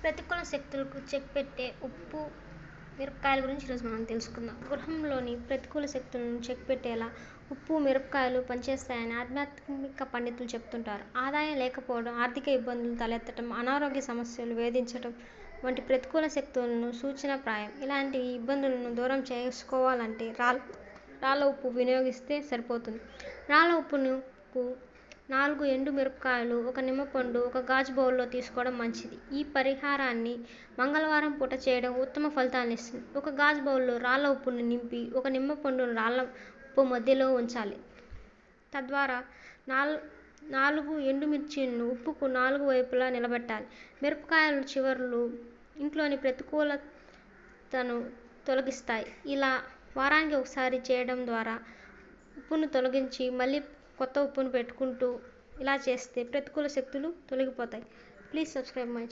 ప్రతికూల శక్తులకు చెక్ పెట్టే ఉప్పు, మిరపకాయల గురించి ఈరోజు మనం తెలుసుకుందాం. గృహంలోని ప్రతికూల శక్తులను చెక్ పెట్టేలా ఉప్పు, మిరపకాయలు పనిచేస్తాయని ఆధ్యాత్మిక పండితులు చెబుతుంటారు. ఆదాయం లేకపోవడం, ఆర్థిక ఇబ్బందులు తలెత్తడం, అనారోగ్య సమస్యలు వేధించడం వంటి ప్రతికూల శక్తులను సూచనప్రాయం. ఇలాంటి ఇబ్బందులను దూరం చేసుకోవాలంటే రాళ్ళ ఉప్పు వినియోగిస్తే సరిపోతుంది. రాళ్ళ ఉప్పును 4 ఎండు మిరపకాయలు, 1 నిమ్మపండు, 1 గాజు బౌల్లో తీసుకోవడం మంచిది. ఈ పరిహారాన్ని మంగళవారం పూట చేయడం ఉత్తమ ఫలితాలనిస్తుంది. 1 గాజు బౌల్లో రాళ్ళ ఉప్పును నింపి 1 నిమ్మపండును రాళ్ళ ఉప్పు మధ్యలో ఉంచాలి. తద్వారా 4 ఎండుమిర్చీలను ఉప్పుకు 4 వైపులా నిలబెట్టాలి. మిరపకాయల చివర్లు ఇంట్లోని ప్రతికూలతను తొలగిస్తాయి. ఇలా వారానికి ఒకసారి చేయడం ద్వారా ఉప్పును తొలగించి మళ్ళీ కొత్త ఉప్పును పెట్టుకుంటూ ఇలా చేస్తే ప్రతికూల శక్తులు తొలగిపోతాయి. Please subscribe my channel.